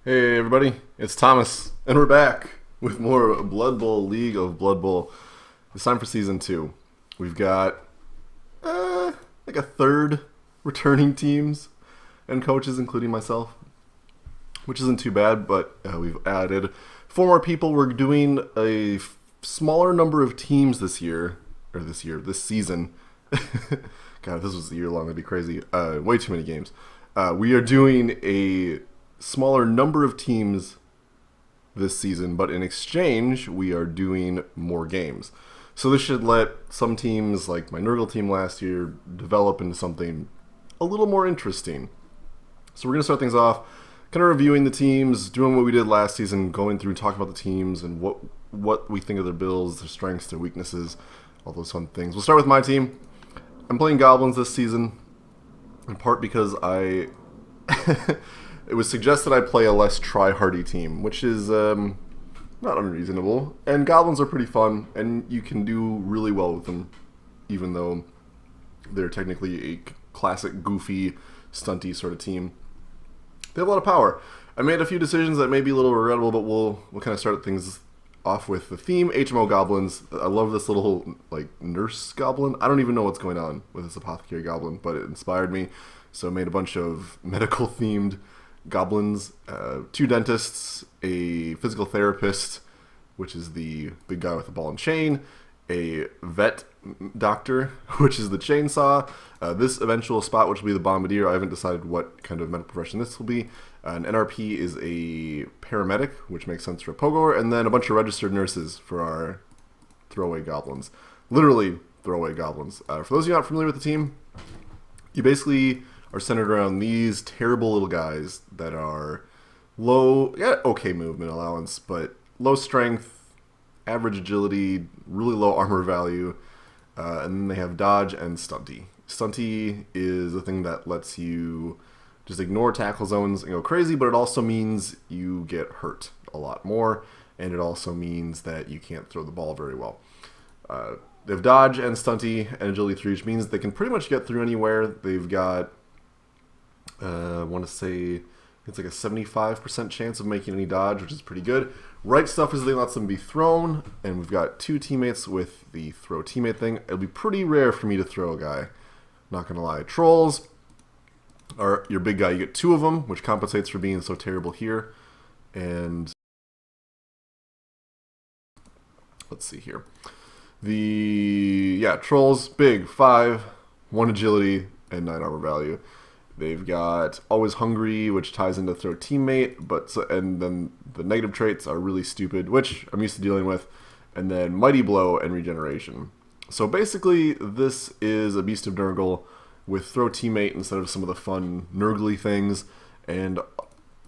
Hey everybody, it's Thomas, and we're back with more Blood Bowl League of Blood Bowl. It's time for Season 2. We've got like a third returning teams and coaches, including myself, which isn't too bad, but we've added four more people. We're doing a smaller number of teams this season. God, if this was a year long, that'd be crazy. Way too many games. We are doing a smaller number of teams this season, but in exchange, we are doing more games. So this should let some teams, like my Nurgle team last year, develop into something a little more interesting. So we're going to start things off kind of reviewing the teams, doing what we did last season, going through, talking about the teams and what we think of their builds, their strengths, their weaknesses, all those fun things. We'll start with my team. I'm playing Goblins this season, in part because it was suggested I play a less try-hardy team, which is not unreasonable. And Goblins are pretty fun, and you can do really well with them, even though they're technically a classic, goofy, stunty sort of team. They have a lot of power. I made a few decisions that may be a little regrettable, but we'll kind of start things off with the theme, HMO Goblins. I love this little like nurse goblin. I don't even know what's going on with this apothecary goblin, but it inspired me. So I made a bunch of medical-themed goblins, two dentists, a physical therapist, which is the big guy with the ball and chain, a vet doctor, which is the chainsaw, this eventual spot, which will be the bombardier. I haven't decided what kind of medical profession this will be. An NRP is a paramedic, which makes sense for a Pogor, and then a bunch of registered nurses for our throwaway goblins. Literally throwaway goblins. For those of you not familiar with the team, you basically are centered around these terrible little guys that are low, okay movement allowance, but low strength, average agility, really low armor value, and then they have dodge and stunty. Stunty is the thing that lets you just ignore tackle zones and go crazy, but it also means you get hurt a lot more, and it also means that you can't throw the ball very well. They have dodge and stunty and agility 3, which means they can pretty much get through anywhere. They've got I want to say it's like a 75% chance of making any dodge, which is pretty good. Right stuff is they lets them be thrown, and we've got two teammates with the throw teammate thing. It'll be pretty rare for me to throw a guy, not gonna lie. Trolls are your big guy. You get two of them, which compensates for being so terrible here. And let's see here. Trolls, big, 5, 1 agility, and 9 armor value. They've got always hungry, which ties into throw teammate, and then the negative traits are really stupid, which I'm used to dealing with, and then mighty blow and regeneration. So basically, this is a beast of Nurgle with throw teammate instead of some of the fun Nurgly things, and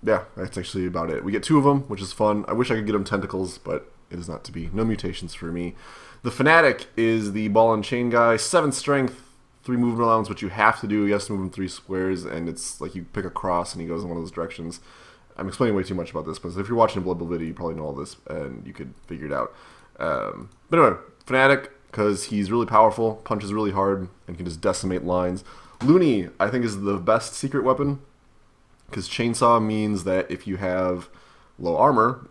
yeah, that's actually about it. We get 2 of them, which is fun. I wish I could get them tentacles, but it is not to be. No mutations for me. The Fanatic is the ball and chain guy, 7 strength, 3 movement allowance, which you have to do. You have to move him 3 squares, and it's like you pick a cross and he goes in one of those directions. I'm explaining way too much about this, but if you're watching a Blood Bowl video, you probably know all this, and you could figure it out. But anyway, Fanatic, because he's really powerful, punches really hard, and can just decimate lines. Looney, I think, is the best secret weapon, because Chainsaw means that if you have low armor,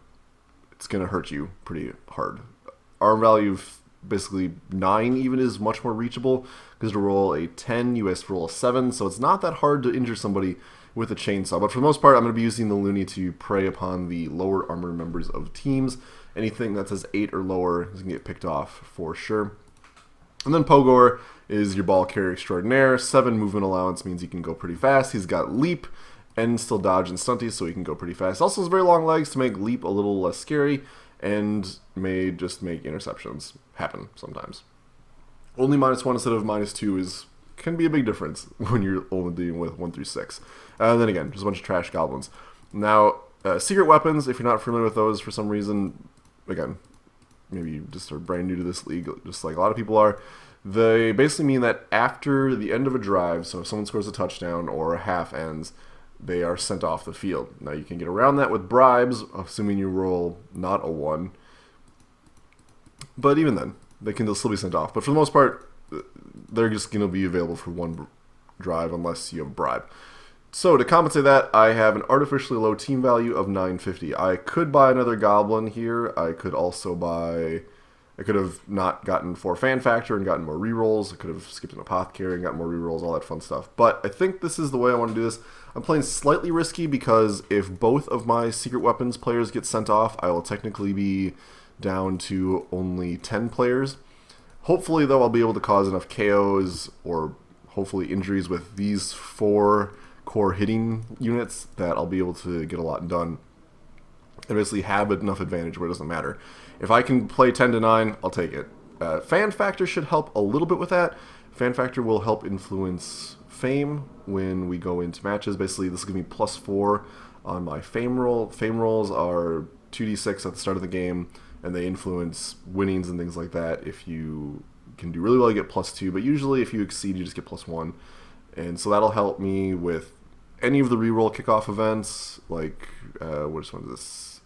it's going to hurt you pretty hard. Armor value basically 9 even is much more reachable, because to roll a 10 you have to roll a 7, so it's not that hard to injure somebody with a chainsaw. But for the most part, I'm going to be using the Looney to prey upon the lower armor members of teams. Anything that says 8 or lower is going to get picked off for sure. And then Pogor is your ball carrier extraordinaire. 7 movement allowance means he can go pretty fast. He's got leap and still dodge and stunty, so he can go pretty fast. Also has very long legs to make leap a little less scary, and may just make interceptions happen sometimes. Only -1 instead of -2 can be a big difference when you're only dealing with 1 through 6. And then again, just a bunch of trash goblins. Now, secret weapons, if you're not familiar with those for some reason, again, maybe you just are brand new to this league, just like a lot of people are, they basically mean that after the end of a drive, so if someone scores a touchdown or a half ends, they are sent off the field. Now you can get around that with bribes, assuming you roll not a 1. But even then, they can still be sent off. But for the most part, they're just going to be available for 1 drive unless you have a bribe. So to compensate that, I have an artificially low team value of 950. I could buy another goblin here. I could also buy... I could have not gotten 4 fan factor and gotten more rerolls. I could have skipped an apothecary and gotten more rerolls, all that fun stuff. But I think this is the way I want to do this. I'm playing slightly risky because if both of my secret weapons players get sent off, I will technically be down to only 10 players. Hopefully, though, I'll be able to cause enough KOs or hopefully injuries with these 4 core hitting units that I'll be able to get a lot done and basically have enough advantage where it doesn't matter. If I can play 10 to 9, I'll take it. Fan factor should help a little bit with that. Fan factor will help influence fame when we go into matches. Basically, this will give me +4 on my fame roll. Fame rolls are 2d6 at the start of the game, and they influence winnings and things like that. If you can do really well, you get +2, but usually if you exceed, you just get +1. And so that'll help me with any of the reroll kickoff events, like, which one is this?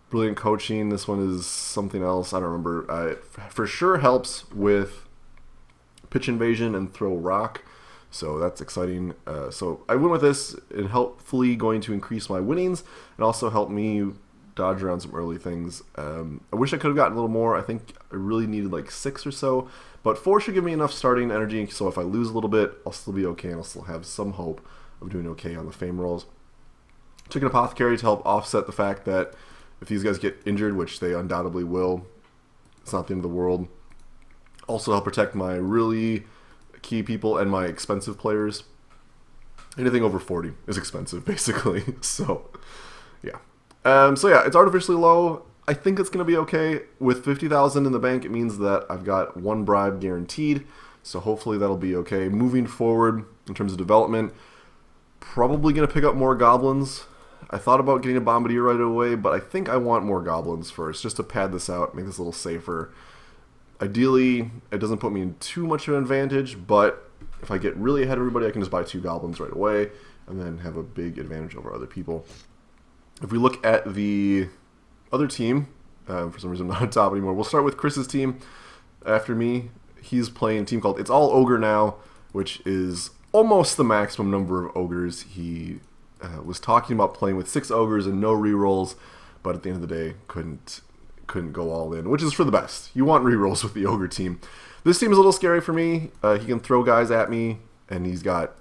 Brilliant Coaching. This one is something else. I don't remember. It for sure helps with Pitch Invasion and Throw Rock. So that's exciting. So I went with this and hopefully going to increase my winnings and also help me dodge around some early things. I wish I could have gotten a little more. I think I really needed like 6 or so. But 4 should give me enough starting energy. So if I lose a little bit, I'll still be okay and I'll still have some hope of doing okay on the fame rolls. Took an apothecary to help offset the fact that if these guys get injured, which they undoubtedly will, it's not the end of the world. Also help protect my really key people and my expensive players. Anything over 40 is expensive, basically. So, yeah. It's artificially low. I think it's going to be okay. With 50,000 in the bank, it means that I've got 1 bribe guaranteed. So hopefully that'll be okay. Moving forward in terms of development, probably going to pick up more goblins. I thought about getting a bombardier right away, but I think I want more goblins first, just to pad this out, make this a little safer. Ideally, it doesn't put me in too much of an advantage, but if I get really ahead of everybody, I can just buy 2 goblins right away, and then have a big advantage over other people. If we look at the other team, for some reason I'm not on top anymore, we'll start with Chris's team. After me, he's playing a team called It's All Ogre Now, which is almost the maximum number of ogres. He was talking about playing with 6 ogres and no rerolls, but at the end of the day, couldn't go all in, which is for the best. You want rerolls with the ogre team. This team is a little scary for me. He can throw guys at me, and he's got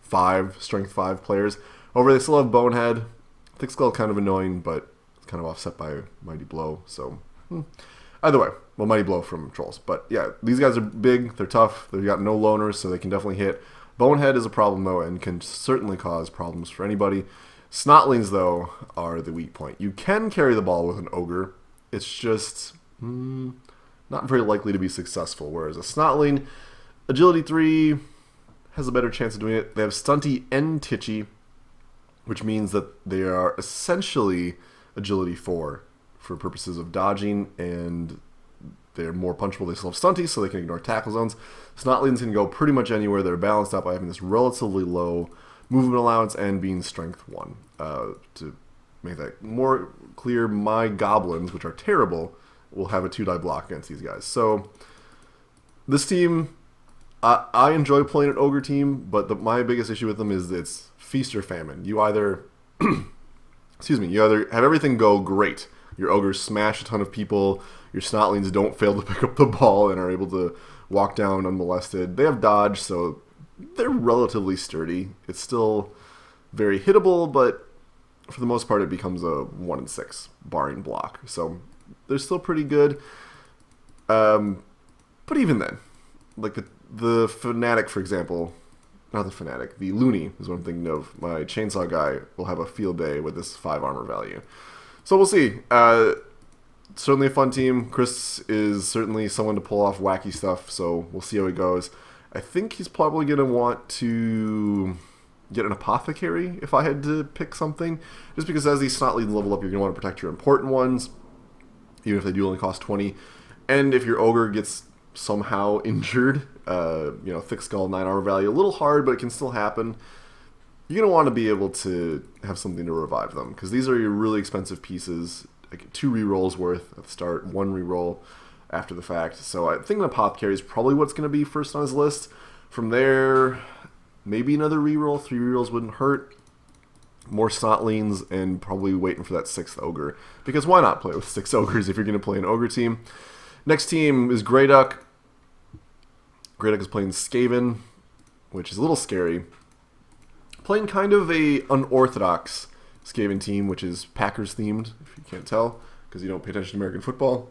5 strength 5 players. Over they still have Bonehead. Thick Skull kind of annoying, but it's kind of offset by Mighty Blow. So either way, well, Mighty Blow from Trolls. But yeah, these guys are big. They're tough. They've got no loners, so they can definitely hit. Bonehead is a problem, though, and can certainly cause problems for anybody. Snotlings, though, are the weak point. You can carry the ball with an ogre. It's just not very likely to be successful, whereas a Snotling, Agility 3, has a better chance of doing it. They have Stunty and Titchy, which means that they are essentially Agility 4 for purposes of dodging, and they're more punchable. They still have Stunty, so they can ignore tackle zones. Snotlings can go pretty much anywhere. They're balanced out by having this relatively low movement allowance and being Strength 1. To make that more clear, my Goblins, which are terrible, will have a 2-die block against these guys. So this team, I enjoy playing an Ogre team, but my biggest issue with them is it's feast or famine. You either, you either have everything go great. Your Ogres smash a ton of people. Your Snotlings don't fail to pick up the ball and are able to walk down unmolested. They have dodge, so they're relatively sturdy. It's still very hittable, but for the most part, it becomes a 1 in 6 barring block. So they're still pretty good. But even then, like the Fanatic, for example, not the Fanatic, the Looney is what I'm thinking of. My Chainsaw guy will have a field day with this 5 armor value. So we'll see. Certainly a fun team. Chris is certainly someone to pull off wacky stuff, so we'll see how he goes. I think he's probably going to want to get an apothecary if I had to pick something. Just because as these Snotlings level up, you're going to want to protect your important ones, even if they do only cost 20. And if your Ogre gets somehow injured, Thick Skull, 9 armor value, a little hard, but it can still happen. You're going to want to be able to have something to revive them, because these are your really expensive pieces. Like 2 rerolls worth at the start, 1 reroll after the fact. So I think an apothecary is probably what's going to be first on his list. From there, Maybe another reroll. 3 rerolls wouldn't hurt. More Snotlings, and probably waiting for that 6th Ogre. Because why not play with 6 Ogres if you're going to play an Ogre team? Next team is Grey Duck. Grey Duck is playing Skaven, which is a little scary. Playing kind of a unorthodox Skaven team, which is Packers themed, if you can't tell, because you don't pay attention to American football.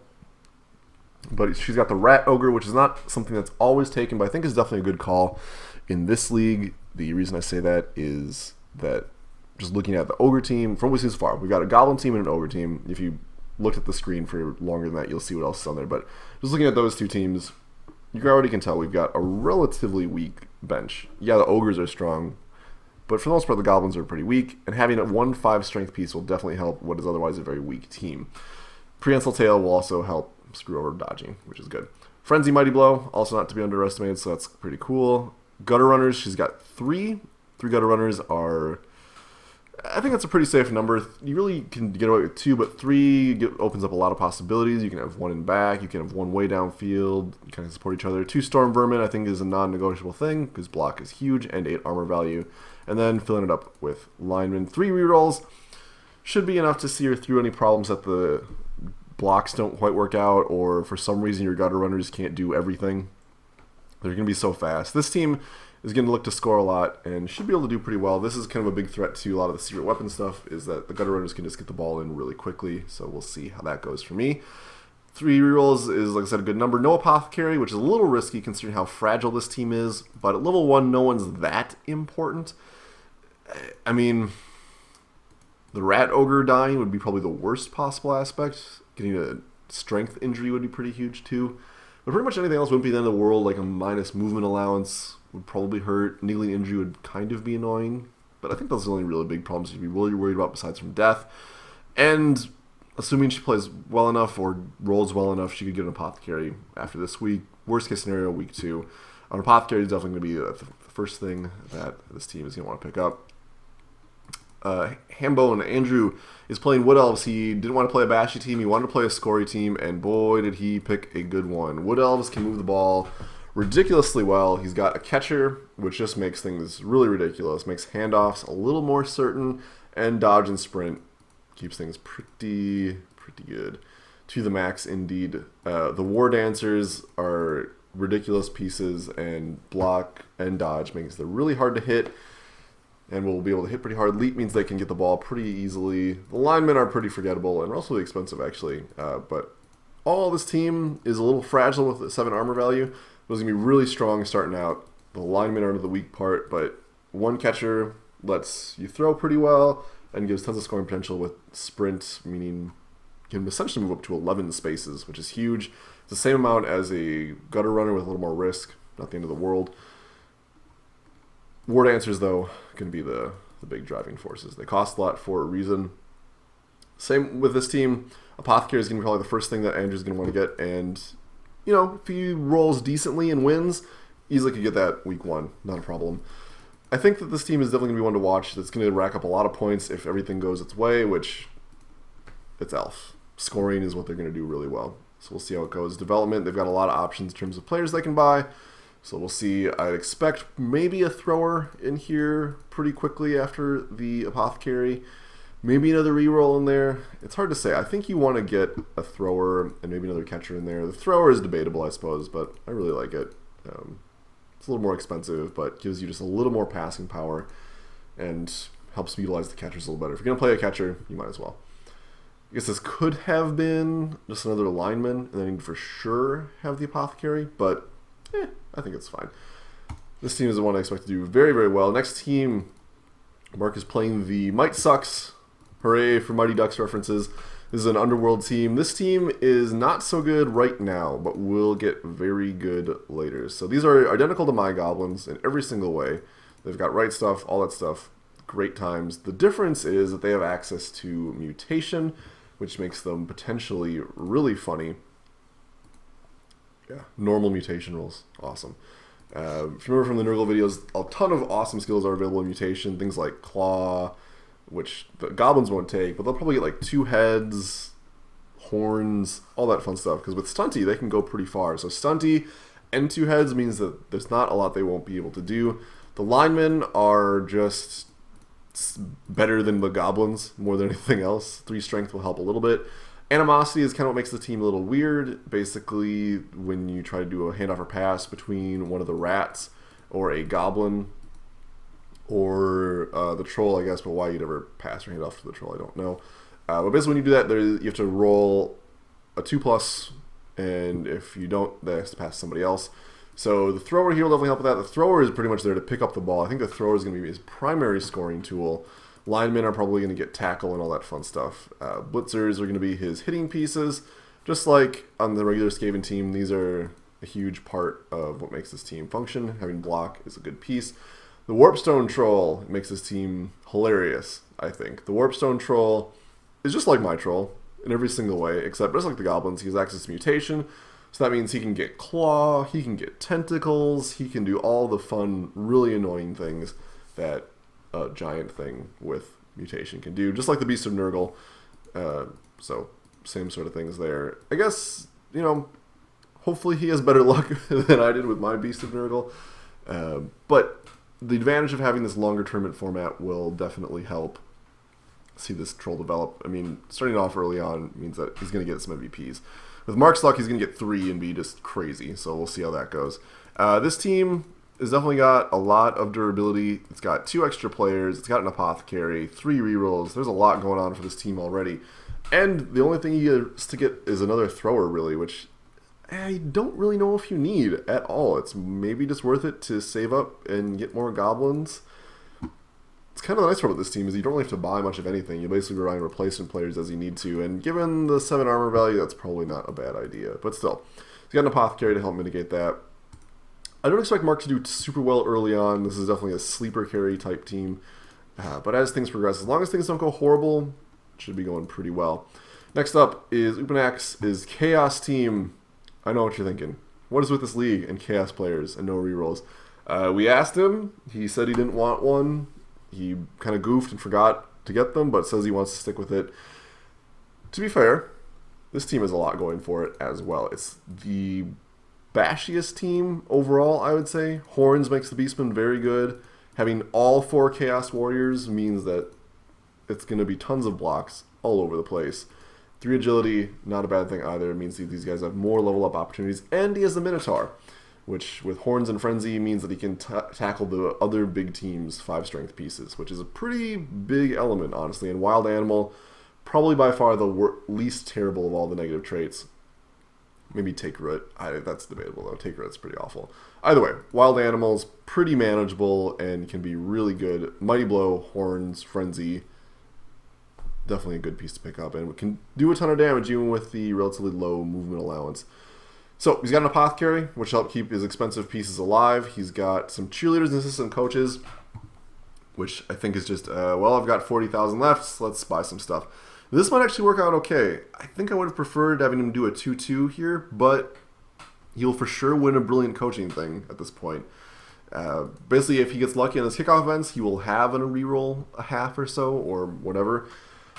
But she's got the Rat Ogre, which is not something that's always taken, but I think is definitely a good call in this league. The reason I say that is that just looking at the Ogre team, from what we've seen so far, we've got a Goblin team and an Ogre team. If you looked at the screen for longer than that, you'll see what else is on there. But just looking at those two teams, you already can tell we've got a relatively weak bench. Yeah, the Ogres are strong, but for the most part, the Goblins are pretty weak, and having a 1-5 strength piece will definitely help what is otherwise a very weak team. Prehensile Tail will also help screw over dodging, which is good. Frenzy Mighty Blow, also not to be underestimated, so that's pretty cool. Gutter Runners, she's got 3. 3 Gutter Runners are... I think that's a pretty safe number. You really can get away with 2, but 3 opens up a lot of possibilities. You can have 1 in back, you can have 1 way downfield, you kind of support each other. 2 Storm Vermin, I think, is a non-negotiable thing, because block is huge, and 8 armor value. And then filling it up with linemen. 3 rerolls should be enough to see her through any problems that the blocks don't quite work out, or for some reason your Gutter Runners can't do everything. They're going to be so fast. This team is going to look to score a lot and should be able to do pretty well. This is kind of a big threat to a lot of the secret weapon stuff, is that the Gutter Runners can just get the ball in really quickly, so we'll see how that goes for me. 3 rerolls is, like I said, a good number. No Apothecary, which is a little risky considering how fragile this team is, but at level 1, no one's that important. I mean, the Rat Ogre dying would be probably the worst possible aspect. Getting a strength injury would be pretty huge too. But pretty much anything else wouldn't be the end of the world. Like a minus movement allowance would probably hurt. Niggling injury would kind of be annoying. But I think those are the only really big problems you'd be really worried about besides from death. And assuming she plays well enough or rolls well enough, she could get an Apothecary after this week. Worst case scenario, week 2. An Apothecary is definitely going to be the first thing that this team is going to want to pick up. Hambone Andrew is playing Wood Elves. He didn't want to play a bashy team. He wanted to play a scory team, and boy, did he pick a good one. Wood Elves can move the ball ridiculously well. He's got a catcher, which just makes things really ridiculous. Makes handoffs a little more certain, and dodge and sprint keeps things pretty good. To the max, indeed. The War Dancers are ridiculous pieces, and block and dodge makes them really hard to hit. And we'll be able to hit pretty hard. Leap means they can get the ball pretty easily. The linemen are pretty forgettable and relatively expensive, actually. But all this team is a little fragile with the 7 armor value. It was going to be really strong starting out. The linemen are the weak part, but 1 catcher lets you throw pretty well and gives tons of scoring potential with sprint, meaning you can essentially move up to 11 spaces, which is huge. It's the same amount as a gutter runner with a little more risk. Not the end of the world. War Dancers, though, going to be the big driving forces. They cost a lot for a reason. Same with this team. Apothecary is going to be probably the first thing that Andrew's going to want to get. And, you know, if he rolls decently and wins, easily could get that week 1. Not a problem. I think that this team is definitely going to be one to watch. That's going to rack up a lot of points if everything goes its way, which it's Elf. Scoring is what they're going to do really well. So we'll see how it goes. Development, they've got a lot of options in terms of players they can buy. So we'll see. I'd expect maybe a thrower in here pretty quickly after the Apothecary. Maybe another reroll in there. It's hard to say. I think you want to get a thrower and maybe another catcher in there. The thrower is debatable, I suppose, but I really like it. It's a little more expensive, but gives you just a little more passing power and helps utilize the catchers a little better. If you're going to play a catcher, you might as well. I guess this could have been just another lineman, and then you'd for sure have the Apothecary, but I think it's fine. This team is the one I expect to do very, very well. Next team, Mark is playing the Might Sucks. Hooray for Mighty Ducks references. This is an Underworld team. This team is not so good right now, but will get very good later. So these are identical to my Goblins in every single way. They've got right stuff, all that stuff. Great times. The difference is that they have access to mutation, which makes them potentially really funny. Yeah, normal mutation rolls. Awesome. If you remember from the Nurgle videos, a ton of awesome skills are available in mutation. Things like Claw, which the Goblins won't take, but they'll probably get like 2 heads, horns, all that fun stuff. Because with Stunty, they can go pretty far. So Stunty and 2 heads means that there's not a lot they won't be able to do. The linemen are just better than the goblins more than anything else. 3 strength will help a little bit. Animosity is kind of what makes the team a little weird. Basically, when you try to do a handoff or pass between one of the rats or a goblin or the troll, I guess, but why you'd ever pass or hand off to the troll, I don't know. But basically, when you do that, you have to roll a 2+, and if you don't, that has to pass somebody else. So the thrower here will definitely help with that. The thrower is pretty much there to pick up the ball. I think the thrower is going to be his primary scoring tool. Linemen are probably going to get tackle and all that fun stuff. Blitzers are going to be his hitting pieces. Just like on the regular Skaven team, these are a huge part of what makes this team function. Having block is a good piece. The Warpstone Troll makes this team hilarious, I think. The Warpstone Troll is just like my troll in every single way, except just like the goblins, he has access to mutation. So that means he can get claw, he can get tentacles, he can do all the fun, really annoying things that a giant thing with mutation can do, just like the Beast of Nurgle. So same sort of things there. I guess, you know, hopefully he has better luck than I did with my Beast of Nurgle. But the advantage of having this longer tournament format will definitely help see this troll develop. I mean, starting off early on means that he's going to get some MVPs. With Mark's luck, he's going to get 3 and be just crazy, so we'll see how that goes. This team has definitely got a lot of durability. It's got 2 extra players. It's got an apothecary, 3 rerolls. There's a lot going on for this team already. And the only thing he has to get is another thrower, really, which I don't really know if you need at all. It's maybe just worth it to save up and get more goblins. It's kind of the nice part about this team is you don't really have to buy much of anything. You basically rely on replacement players as you need to, and given the 7 armor value, that's probably not a bad idea. But still, he's got an apothecary to help mitigate that. I don't expect Mark to do super well early on. This is definitely a sleeper carry type team. But as things progress, as long as things don't go horrible, it should be going pretty well. Next up is Upanax's Chaos team. I know what you're thinking. What is with this league and Chaos players and no rerolls? We asked him. He said he didn't want one. He kind of goofed and forgot to get them, but says he wants to stick with it. To be fair, this team has a lot going for it as well. It's the bashiest team overall, I would say. Horns makes the Beastman very good. Having all 4 Chaos Warriors means that it's going to be tons of blocks all over the place. 3 agility, not a bad thing either. It means that these guys have more level up opportunities. And he has the Minotaur, which with Horns and Frenzy means that he can tackle the other big team's 5 strength pieces, which is a pretty big element, honestly. And Wild Animal, probably by far the least terrible of all the negative traits. Maybe Take Root. That's debatable, though. Take Root's pretty awful. Either way, Wild Animal's pretty manageable and can be really good. Mighty Blow, Horns, Frenzy, definitely a good piece to pick up. And can do a ton of damage even with the relatively low movement allowance. So he's got an apothecary, which will help keep his expensive pieces alive. He's got some cheerleaders and assistant coaches, which I think is just, well, I've got 40,000 left, so let's buy some stuff. This might actually work out okay. I think I would have preferred having him do a 2-2 here, but he'll for sure win a brilliant coaching thing at this point. Basically, if he gets lucky on his kickoff events, he will have a reroll a half or so, or whatever,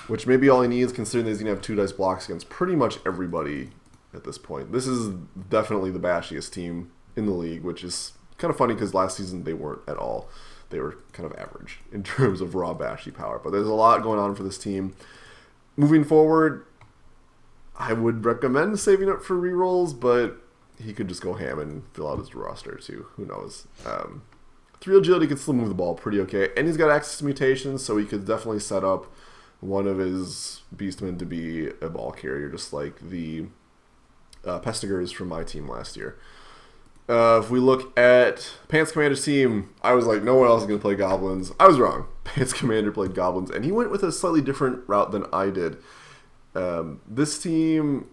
which may be all he needs, considering that he's going to have 2 dice blocks against pretty much everybody at this point. This is definitely the bashiest team in the league, which is kind of funny because last season they weren't at all. They were kind of average in terms of raw bashy power, but there's a lot going on for this team. Moving forward, I would recommend saving up for rerolls, but he could just go ham and fill out his roster too. Who knows? 3 agility can still move the ball pretty okay, and he's got access to mutations, so he could definitely set up one of his beastmen to be a ball carrier, just like the Pestigers from my team last year. If we look at Pants Commander's team, I was like, no one else is going to play Goblins. I was wrong. Pants Commander played Goblins, and he went with a slightly different route than I did. This team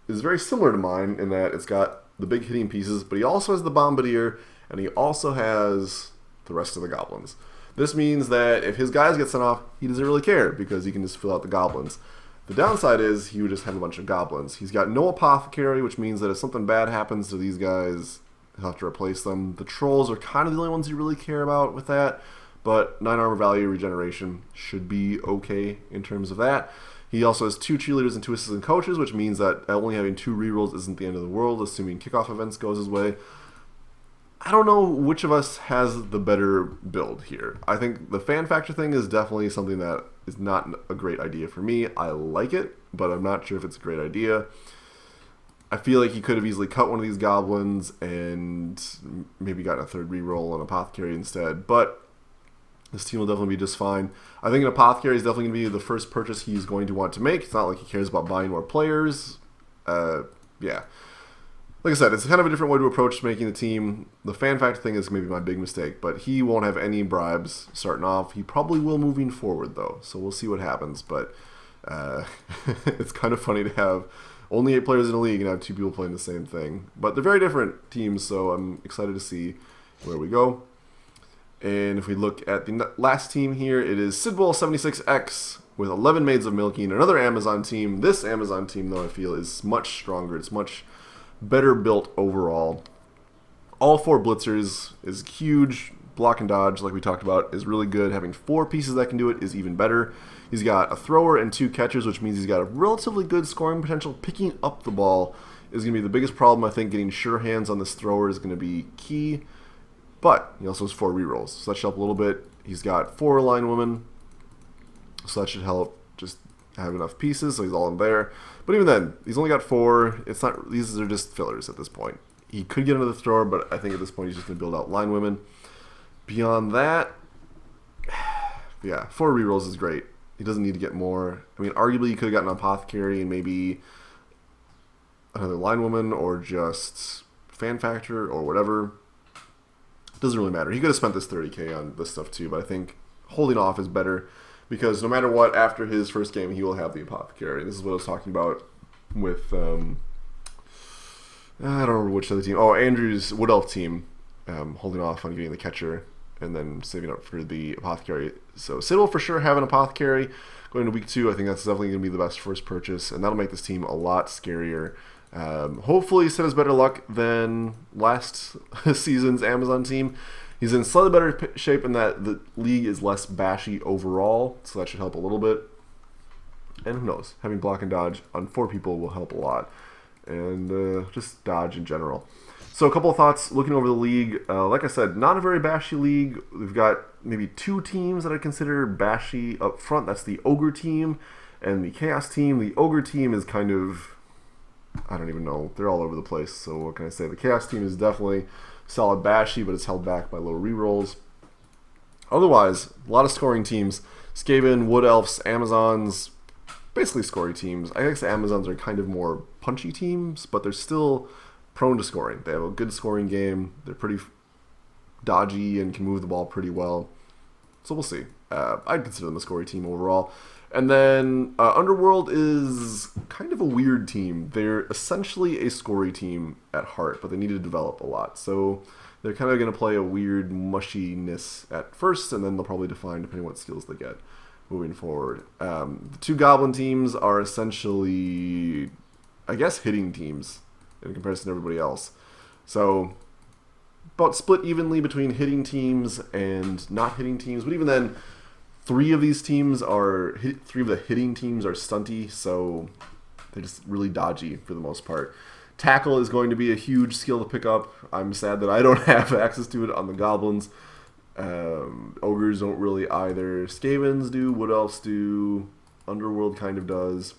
is very similar to mine in that it's got the big hitting pieces, but he also has the Bombardier, and he also has the rest of the Goblins. This means that if his guys get sent off, he doesn't really care because he can just fill out the Goblins. The downside is he would just have a bunch of Goblins. He's got no Apothecary, which means that if something bad happens to these guys, he'll have to replace them. The Trolls are kind of the only ones you really care about with that, but 9 armor value regeneration should be okay in terms of that. He also has 2 cheerleaders and 2 assistant coaches, which means that only having 2 rerolls isn't the end of the world, assuming kickoff events goes his way. I don't know which of us has the better build here. I think the fan factor thing is definitely something that is not a great idea for me. I like it, but I'm not sure if it's a great idea. I feel like he could have easily cut one of these goblins and maybe gotten a third reroll on Apothecary instead, but this team will definitely be just fine. I think an Apothecary is definitely going to be the first purchase he's going to want to make. It's not like he cares about buying more players. Yeah. Like I said, it's kind of a different way to approach making the team. The fan factor thing is maybe my big mistake, but he won't have any bribes starting off. He probably will moving forward, though, so we'll see what happens. But it's kind of funny to have only 8 players in a league and have 2 people playing the same thing. But they're very different teams, so I'm excited to see where we go. And if we look at the last team here, it is Sidwell76X with 11 Maids of Milking, another Amazon team. This Amazon team, though, I feel is much stronger. It's much better built overall. All 4 blitzers is huge. Block and dodge, like we talked about, is really good. Having 4 pieces that can do it is even better. He's got a thrower and 2 catchers, which means he's got a relatively good scoring potential. Picking up the ball is going to be the biggest problem. I think getting sure hands on this thrower is going to be key. But he also has 4 rerolls, so that should help a little bit. He's got 4 line women, so that should help just have enough pieces, so he's all in there. But even then, he's only got 4. It's not; these are just fillers at this point. He could get another thrower, but I think at this point he's just going to build out line women. Beyond that, yeah, 4 rerolls is great. He doesn't need to get more. I mean, arguably he could have gotten an Apothecary and maybe another line woman or just fan factor or whatever. Doesn't really matter. He could have spent this 30K on this stuff too, but I think holding off is better because no matter what, after his first game, he will have the Apothecary. This is what I was talking about with, I don't remember which other team. Oh, Andrew's Wood Elf team, holding off on getting the catcher and then saving up for the Apothecary. So Sid will for sure have an Apothecary going to week 2. I think that's definitely going to be the best first purchase, and that'll make this team a lot scarier. Hopefully Sid has better luck than last season's Amazon team. He's in slightly better shape in that the league is less bashy overall, so that should help a little bit. And who knows, having block and dodge on 4 people will help a lot. And just dodge in general. So a couple of thoughts looking over the league. Like I said, not a very bashy league. We've got maybe 2 teams that I consider bashy up front. That's the Ogre team and the Chaos team. The Ogre team is kind of, I don't even know. They're all over the place. So what can I say? The Chaos team is definitely solid bashy, but it's held back by low rerolls. Otherwise, a lot of scoring teams. Skaven, Wood Elves, Amazons, basically scoring teams. I guess the Amazons are kind of more punchy teams, but they're still prone to scoring. They have a good scoring game. They're pretty dodgy and can move the ball pretty well. So we'll see. I'd consider them a scoring team overall. And then Underworld is kind of a weird team. They're essentially a scoring team at heart, but they need to develop a lot. So they're kind of going to play a weird mushiness at first, and then they'll probably define depending on what skills they get moving forward. The 2 Goblin teams are essentially, I guess, hitting teams in comparison to everybody else. So about split evenly between hitting teams and not hitting teams. But even then, 3 of these teams are 3 of the hitting teams are stunty, so they're just really dodgy for the most part. Tackle is going to be a huge skill to pick up. I'm sad that I don't have access to it on the Goblins. Ogres don't really either. Skavens do, Wood Elves do, Underworld kind of does,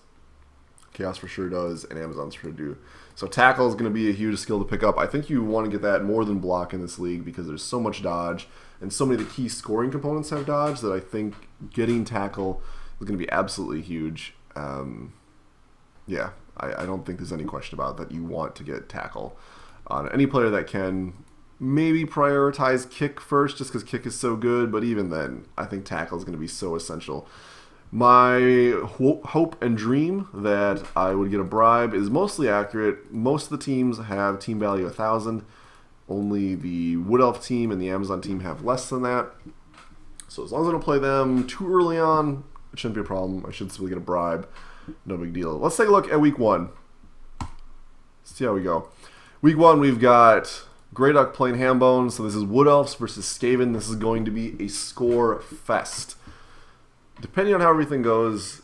Chaos for sure does, and Amazons for sure do. So tackle is going to be a huge skill to pick up. I think you want to get that more than block in this league because there's so much dodge, and so many of the key scoring components have dodge that I think getting tackle is going to be absolutely huge. Yeah, I don't think there's any question about that. You want to get tackle on any player that can. Maybe prioritize kick first just because kick is so good, but even then, I think tackle is going to be so essential. My hope and dream that I would get a bribe is mostly accurate. Most of the teams have team value 1,000. Only the Wood Elf team and the Amazon team have less than that. So as long as I don't play them too early on, it shouldn't be a problem. I should still get a bribe. No big deal. Let's take a look at week 1. See how we go. Week 1, we've got Grey Duck playing Hambone. So this is Wood Elves versus Skaven. This is going to be a score fest. Depending on how everything goes,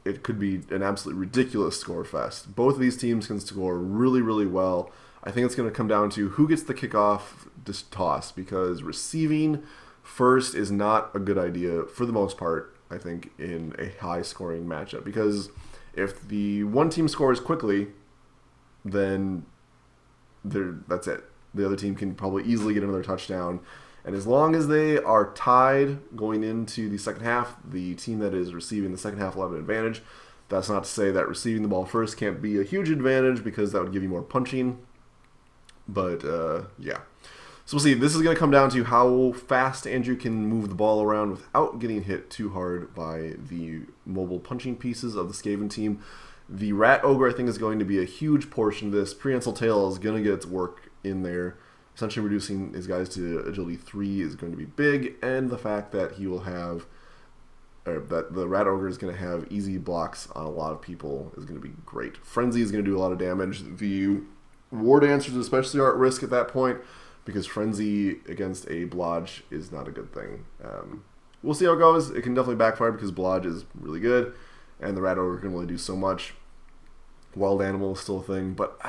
it could be an absolutely ridiculous score fest. Both of these teams can score really, really well. I think it's going to come down to who gets the kickoff toss, because receiving first is not a good idea for the most part, I think, in a high-scoring matchup. Because if the one team scores quickly, then that's it. The other team can probably easily get another touchdown. And as long as they are tied going into the second half, the team that is receiving the second half will have an advantage. That's not to say that receiving the ball first can't be a huge advantage, because that would give you more punching. But, yeah. So we'll see. This is going to come down to how fast Andrew can move the ball around without getting hit too hard by the mobile punching pieces of the Skaven team. The Rat Ogre, I think, is going to be a huge portion of this. Prehensile Tail is going to get its work in there. Essentially reducing his guys to agility 3 is going to be big. And the fact that he will have, that the Rat Ogre is going to have easy blocks on a lot of people is going to be great. Frenzy is going to do a lot of damage. The War Dancers especially are at risk at that point, because Frenzy against a Blodge is not a good thing. We'll see how it goes. It can definitely backfire, because Blodge is really good, and the Rat Ogre can only do so much. Wild Animal is still a thing, but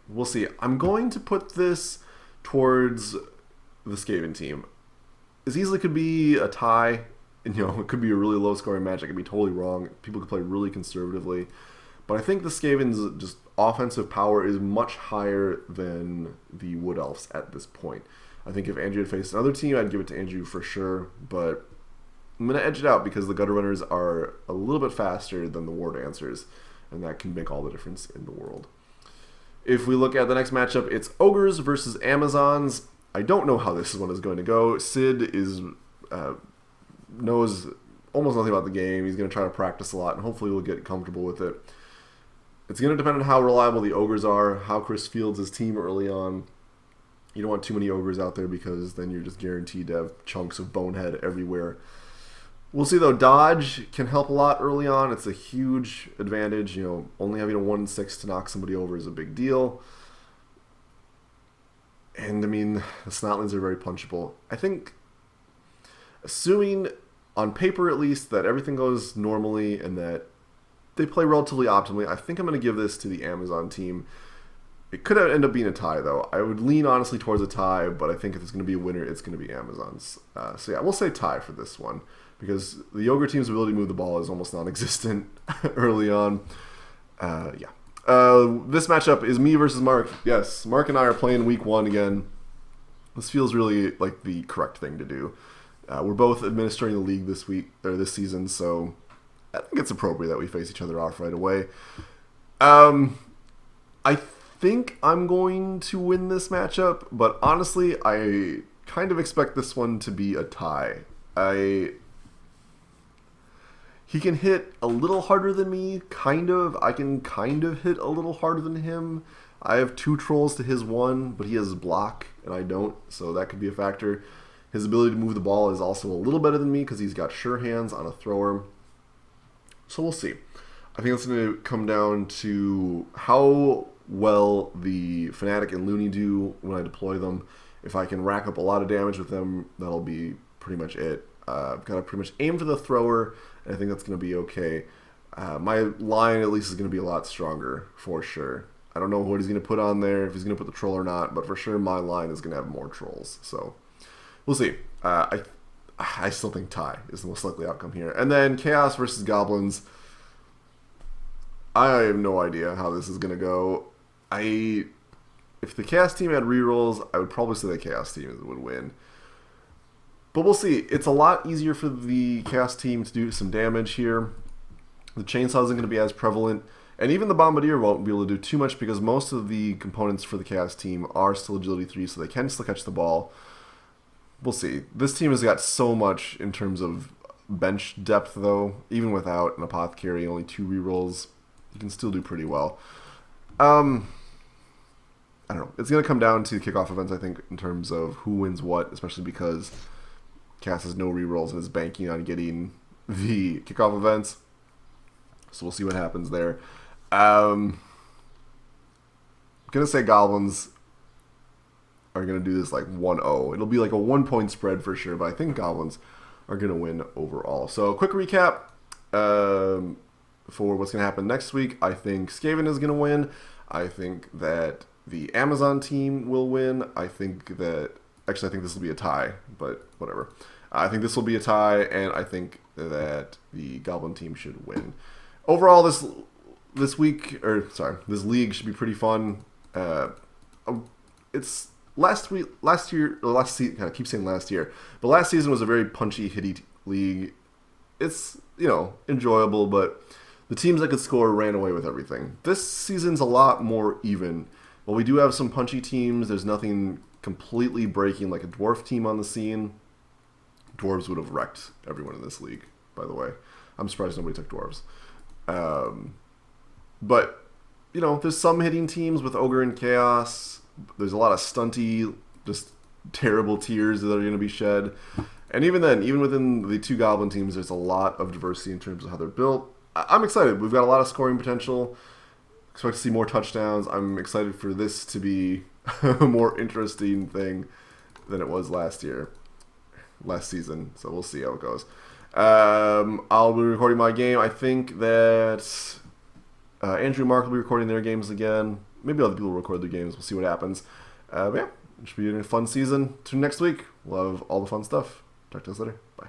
we'll see. I'm going to put this towards the Skaven team. This easily could be a tie. And, it could be a really low-scoring match. I could be totally wrong. People could play really conservatively. But I think the Skaven's just offensive power is much higher than the Wood Elves at this point. I think if Andrew had faced another team, I'd give it to Andrew for sure. But I'm going to edge it out, because the Gutter Runners are a little bit faster than the War Dancers. And that can make all the difference in the world. If we look at the next matchup, it's Ogres versus Amazons. I don't know how this one is going to go. Sid knows almost nothing about the game. He's going to try to practice a lot, and hopefully we'll get comfortable with it. It's going to depend on how reliable the Ogres are, how Chris fields his team early on. You don't want too many Ogres out there, because then you're just guaranteed to have chunks of Bonehead everywhere. We'll see, though. Dodge can help a lot early on. It's a huge advantage. Only having a 1-6 to knock somebody over is a big deal. And, the Snotlings are very punchable. I think, assuming, on paper at least, that everything goes normally and that they play relatively optimally, I think I'm going to give this to the Amazon team. It could end up being a tie, though. I would lean, honestly, towards a tie, but I think if it's going to be a winner, it's going to be Amazons. So, yeah, we'll say tie for this one, because the Ogre team's ability to move the ball is almost non-existent early on. This matchup is me versus Mark. Yes, Mark and I are playing week 1 again. This feels really like the correct thing to do. We're both administering the league this season, so I think it's appropriate that we face each other off right away. I think I'm going to win this matchup, but honestly, I kind of expect this one to be a tie. He can hit a little harder than me, kind of. I can kind of hit a little harder than him. I have 2 trolls to his 1, but he has block, and I don't, so that could be a factor. His ability to move the ball is also a little better than me, because he's got sure hands on a thrower. So we'll see. I think it's going to come down to how well the Fnatic and Looney do when I deploy them. If I can rack up a lot of damage with them, that'll be pretty much it. I've got to pretty much aim for the thrower, and I think that's going to be okay. My line, at least, is going to be a lot stronger, for sure. I don't know what he's going to put on there, if he's going to put the troll or not, but for sure my line is going to have more trolls. So we'll see. I still think tie is the most likely outcome here. And then Chaos versus Goblins. I have no idea how this is going to go. If the Chaos team had rerolls, I would probably say the Chaos team would win. But we'll see. It's a lot easier for the Chaos team to do some damage here. The Chainsaw isn't going to be as prevalent. And even the Bombardier won't be able to do too much, because most of the components for the Chaos team are still Agility 3, so they can still catch the ball. We'll see. This team has got so much in terms of bench depth, though. Even without an Apothecary, only 2 rerolls, you can still do pretty well. I don't know. It's going to come down to kickoff events, I think, in terms of who wins what, especially because Cass has no rerolls and is banking on getting the kickoff events. So we'll see what happens there. I'm going to say Goblins are going to do this like 1-0. It'll be like a 1-point spread for sure, but I think Goblins are going to win overall. So quick recap for what's going to happen next week. I think Skaven is going to win. I think that the Amazon team will win. I think this will be a tie, but whatever. I think this will be a tie, and I think that the Goblin team should win. Overall, this league should be pretty fun. It's last season. I keep saying last year, but last season was a very punchy, hitty league. It's enjoyable, but the teams that could score ran away with everything. This season's a lot more even. While we do have some punchy teams, there's nothing completely breaking like a dwarf team on the scene. Dwarves would have wrecked everyone in this league, by the way. I'm surprised nobody took dwarves. But, there's some hitting teams with Ogre and Chaos. There's a lot of stunty, just terrible tiers that are going to be shed. And even then, even within the two Goblin teams, there's a lot of diversity in terms of how they're built. I'm excited. We've got a lot of scoring potential. Expect to see more touchdowns. I'm excited for this to be a more interesting thing than it was last season. So we'll see how it goes. I'll be recording my game. I think that Andrew and Mark will be recording their games again. Maybe other people will record their games. We'll see what happens. But yeah, it should be a fun season. Tune next week. We'll have all the fun stuff. Talk to us later. Bye.